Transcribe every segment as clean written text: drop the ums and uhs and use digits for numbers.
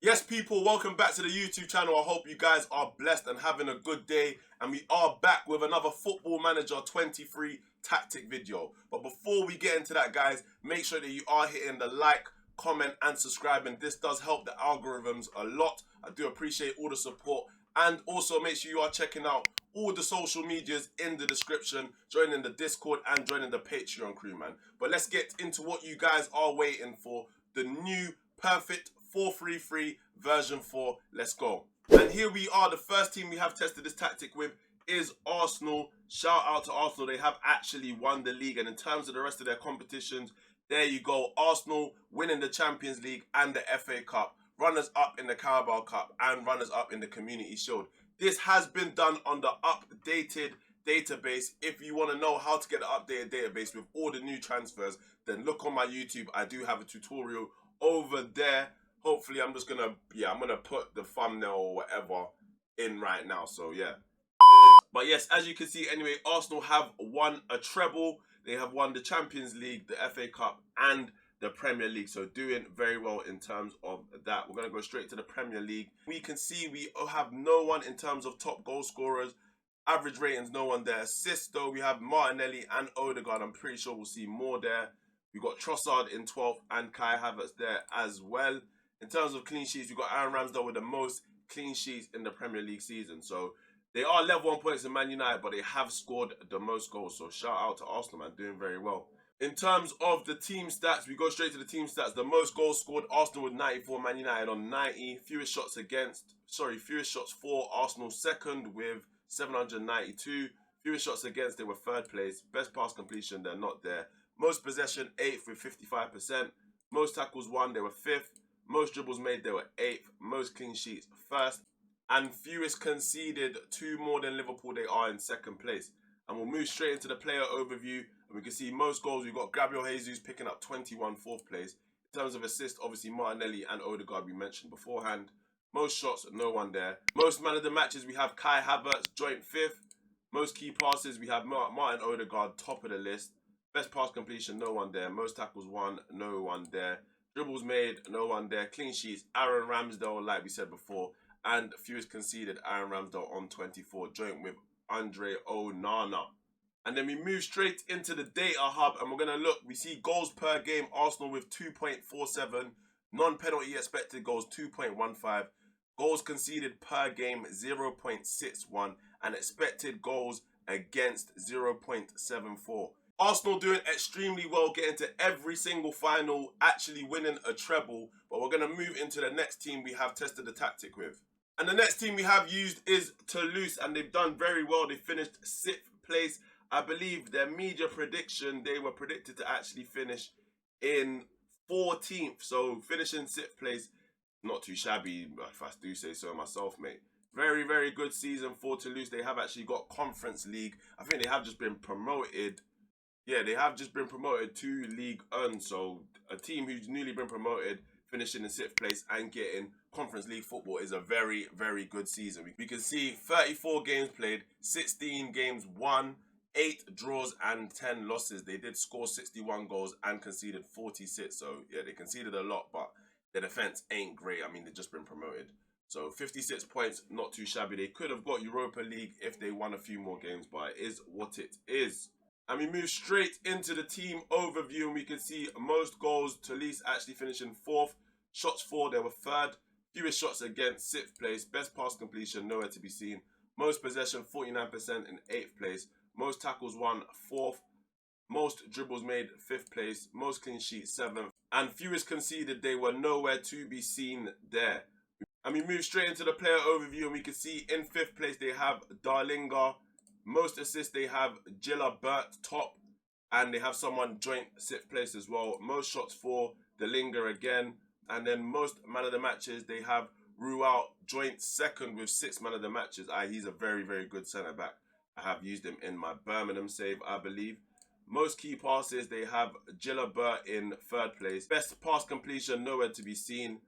Yes, people, welcome back to the YouTube channel. I hope you guys are blessed and having a good day. And we are back with another Football Manager 23 tactic video. But before we get into that, guys, make sure that you are hitting the like, comment, and subscribing. This does help the algorithms a lot. I do appreciate all the support. And also make sure you are checking out all the social medias in the description, joining the Discord and joining the Patreon crew, man. But let's get into what you guys are waiting for. The new perfect 4-3-3 version 4. Let's go. And here we are. The first team we have tested this tactic with is Arsenal. Shout out to Arsenal. They have actually won the league. And in terms of the rest of their competitions, there you go. Arsenal winning the Champions League and the FA Cup. Runners up in the Carabao Cup and runners up in the Community Shield. This has been done on the updated database. If you want to know how to get the updated database with all the new transfers, then look on my YouTube. I do have a tutorial over there. Hopefully I'm just gonna put the thumbnail or whatever in right now. So yeah. But yes, as you can see anyway, Arsenal have won a treble. They have won the Champions League, the FA Cup, and the Premier League. So doing very well in terms of that. We're going to go straight to the Premier League. We can see we have no one in terms of top goal scorers. Average ratings, no one there. Assists, though, we have Martinelli and Odegaard. I'm pretty sure we'll see more there. We've got Trossard in 12th and Kai Havertz there as well. In terms of clean sheets, we've got Aaron Ramsdale with the most clean sheets in the Premier League season. So they are level on points in Man United, but they have scored the most goals. So shout out to Arsenal, man, doing very well. In terms of the team stats, we go straight to the team stats. The most goals scored, Arsenal with 94, Man United on 90. Fewest shots for, Arsenal second with 792. Fewest shots against, they were third place. Best pass completion, they're not there. Most possession, 8th with 55%. Most tackles won, they were 5th. Most dribbles made, they were 8th. Most clean sheets, 1st. And fewest conceded, 2 more than Liverpool, they are in 2nd place. And we'll move straight into the player overview. And we can see most goals, we've got Gabriel Jesus picking up 21, 4th place. In terms of assists, obviously Martinelli and Odegaard we mentioned beforehand. Most shots, no one there. Most man of the matches, we have Kai Havertz, joint 5th. Most key passes, we have Martin Odegaard, top of the list. Best pass completion, no one there. Most tackles won, no one there. Dribbles made, no one there. Clean sheets, Aaron Ramsdale, like we said before. And fewest conceded, Aaron Ramsdale on 24, joint with Andre Onana. And then we move straight into the data hub and we're going to look. We see goals per game, Arsenal with 2.47. Non-penalty expected goals, 2.15. Goals conceded per game, 0.61. And expected goals against, 0.74. Arsenal doing extremely well, getting to every single final, actually winning a treble. But we're going to move into the next team we have tested the tactic with. And the next team we have used is Toulouse, and they've done very well. They finished 6th place. I believe their media prediction, they were predicted to actually finish in 14th. So finishing 6th place, not too shabby, if I do say so myself, mate. Very, very good season for Toulouse. They have actually got Conference League. I think they have just been promoted. Yeah, they have just been promoted to League 1. So a team who's newly been promoted, finishing in 6th place and getting Conference League football is a very, very good season. We can see 34 games played, 16 games won, 8 draws and 10 losses. They did score 61 goals and conceded 46. So yeah, they conceded a lot, but their defense ain't great. I mean, they've just been promoted. So 56 points, not too shabby. They could have got Europa League if they won a few more games, but it is what it is. And we move straight into the team overview and we can see most goals, Toulouse actually finishing 4th. Shots for, they were 3rd. Fewest shots against, 6th place. Best pass completion, nowhere to be seen. Most possession, 49% in 8th place. Most tackles won, 4th. Most dribbles made, 5th place. Most clean sheets, 7th. And fewest conceded, they were nowhere to be seen there. And we move straight into the player overview and we can see in 5th place they have Darlinga. Most assists they have Gilbert top, and they have someone joint 6th place as well. Most shots for Darlinga again, and then most man of the matches they have Ruel joint 2nd with 6 man of the matches. He's a very, very good centre back. I have used him in my Birmingham save, I believe. Most key passes they have Gilbert in 3rd place. Best pass completion, nowhere to be seen.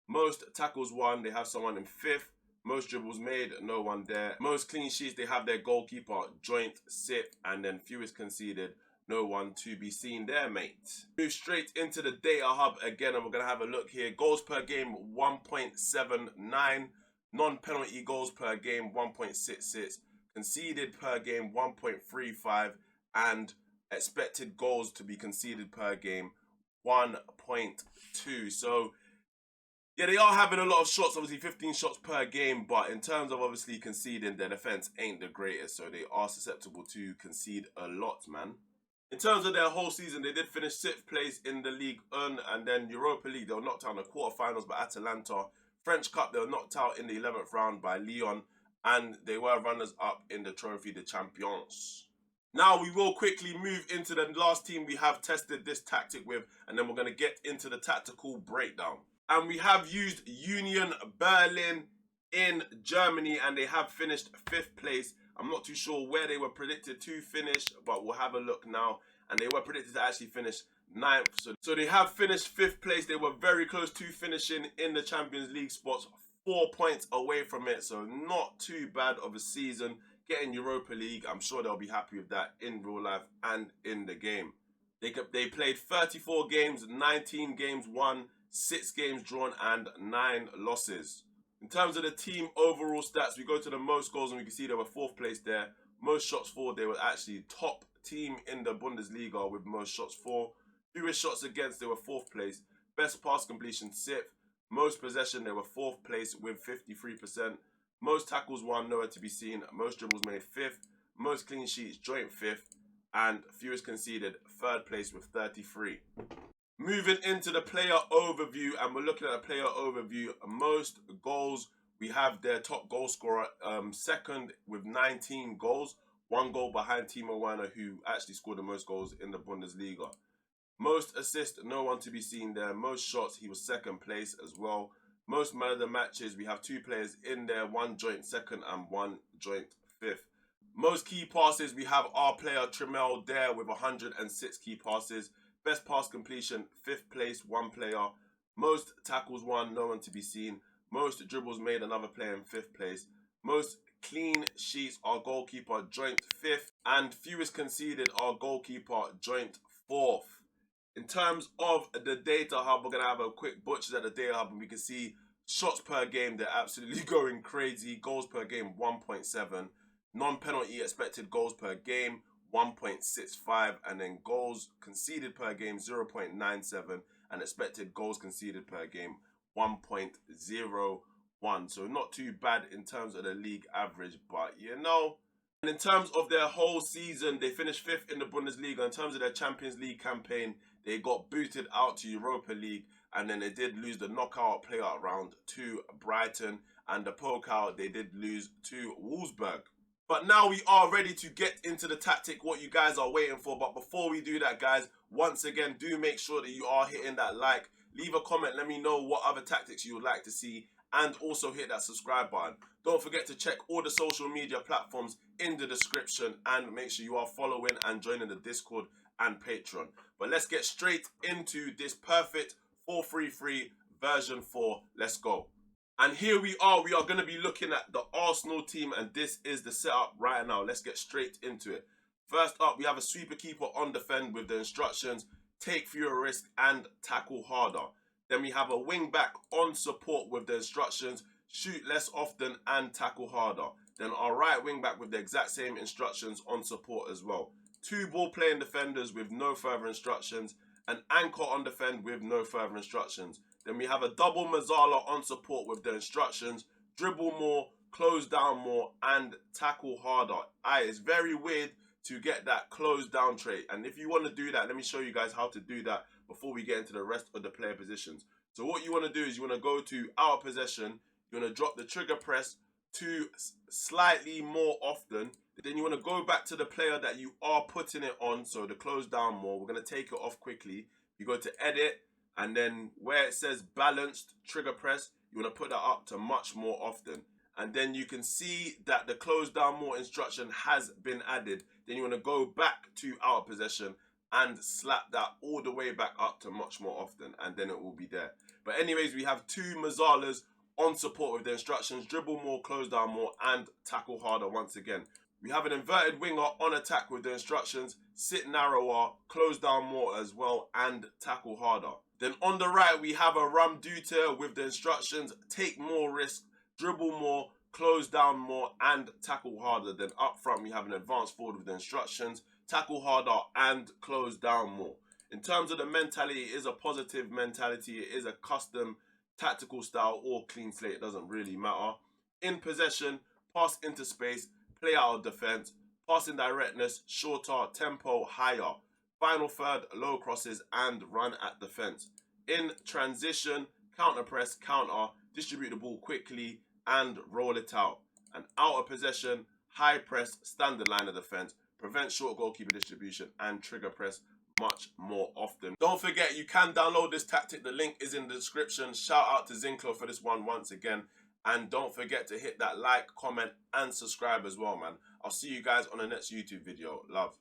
Most tackles won, they have someone in 5th. Most dribbles made, no one there. Most clean sheets, they have their goalkeeper joint 6th, and then fewest conceded, no one to be seen there, mate. Move straight into the data hub again, and we're going to have a look here. Goals per game, 1.79. Non-penalty goals per game, 1.66. Conceded per game, 1.35. And expected goals to be conceded per game, 1.2. So, yeah, they are having a lot of shots, obviously 15 shots per game, but in terms of obviously conceding, their defense ain't the greatest, so they are susceptible to concede a lot, man. In terms of their whole season, they did finish 6th place in the League 1, and then Europa League, they were knocked out in the quarterfinals by Atalanta. French Cup, they were knocked out in the 11th round by Lyon, and they were runners-up in the Trophy de Champions. Now we will quickly move into the last team we have tested this tactic with, and then we're going to get into the tactical breakdown. And we have used Union Berlin in Germany, and they have finished 5th place. I'm not too sure where they were predicted to finish, but we'll have a look now. And they were predicted to actually finish 9th. So they have finished 5th place. They were very close to finishing in the Champions League spots, 4 points away from it. So not too bad of a season. Getting Europa League, I'm sure they'll be happy with that in real life and in the game. They played 34 games, 19 games won, 6 games drawn, and 9 losses. In terms of the team overall stats, we go to the most goals and we can see they were 4th place there. Most shots for, they were actually top team in the Bundesliga with most shots for. Fewest shots against, they were 4th place. Best pass completion, 6th. Most possession, they were 4th place with 53%. Most tackles won, nowhere to be seen. Most dribbles made, 5th. Most clean sheets, joint 5th. And fewest conceded, 3rd place with 33. Moving into the player overview, and we're looking at the player overview. Most goals, we have their top goal scorer, 2nd with 19 goals. 1 goal behind Timo Werner, who actually scored the most goals in the Bundesliga. Most assists, no one to be seen there. Most shots, he was 2nd place as well. Most man of the matches, we have 2 players in there, 1 joint 2nd and 1 joint 5th. Most key passes, we have our player Trimmel there with 106 key passes. Best pass completion, 5th place, 1 player. Most tackles won, no one to be seen. Most dribbles made, another player in 5th place. Most clean sheets, our goalkeeper, joint 5th. And fewest conceded, our goalkeeper, joint 4th. In terms of the data hub, we're going to have a quick butchers at the data hub, and we can see shots per game, they're absolutely going crazy. Goals per game, 1.7. Non-penalty expected goals per game, 1.65. And then goals conceded per game, 0.97. And expected goals conceded per game, 1.01. So not too bad in terms of the league average, but you know. And in terms of their whole season, they finished 5th in the Bundesliga. In terms of their Champions League campaign, they got booted out to Europa League, and then they did lose the knockout playout round to Brighton, and the pokal they did lose to Wolfsburg. But now we are ready to get into the tactic, what you guys are waiting for. But before we do that, guys, once again, do make sure that you are hitting that like. Leave a comment, let me know what other tactics you would like to see, and also hit that subscribe button. Don't forget to check all the social media platforms in the description, and make sure you are following and joining the Discord and Patreon. But let's get straight into this perfect 4-3-3 version 4. Let's go. And here we are going to be looking at the Arsenal team, and this is the setup right now. Let's get straight into it. First up, we have a sweeper keeper on defend with the instructions, take fewer risks and tackle harder. Then we have a wing back on support with the instructions, shoot less often and tackle harder. Then our right wing back with the exact same instructions on support as well. 2 ball playing defenders with no further instructions, an anchor on defend with no further instructions. Then we have a double Mazzala on support with the instructions, dribble more, close down more, and tackle harder. It's very weird to get that close down trait. And if you want to do that, let me show you guys how to do that before we get into the rest of the player positions. So what you want to do is you want to go to our possession, you want to drop the trigger press to slightly more often. Then you want to go back to the player that you are putting it on, so the close down more. We're going to take it off quickly. You go to edit, and then where it says balanced trigger press, you want to put that up to much more often. And then you can see that the close down more instruction has been added. Then you want to go back to our possession and slap that all the way back up to much more often, and then it will be there. But anyways, we have 2 Mazzalas on support with the instructions, dribble more, close down more, and tackle harder once again. We have an inverted winger on attack with the instructions, sit narrower, close down more as well, and tackle harder. Then on the right, we have a rum duter with the instructions, take more risk, dribble more, close down more, and tackle harder. Then up front, we have an advanced forward with the instructions, tackle harder, and close down more. In terms of the mentality, it is a positive mentality. It is a custom tactical style or clean slate. It doesn't really matter. In possession, pass into space, play out of defense, passing directness, shorter, tempo, higher. Final third, low crosses and run at defense. In transition, counter press, counter, distribute the ball quickly and roll it out. And out of possession, high press, standard line of defense, prevent short goalkeeper distribution and trigger press much more often. Don't forget, you can download this tactic. The link is in the description. Shout out to Zinclo for this one once again. And don't forget to hit that like, comment, and subscribe as well, man. I'll see you guys on the next YouTube video. Love.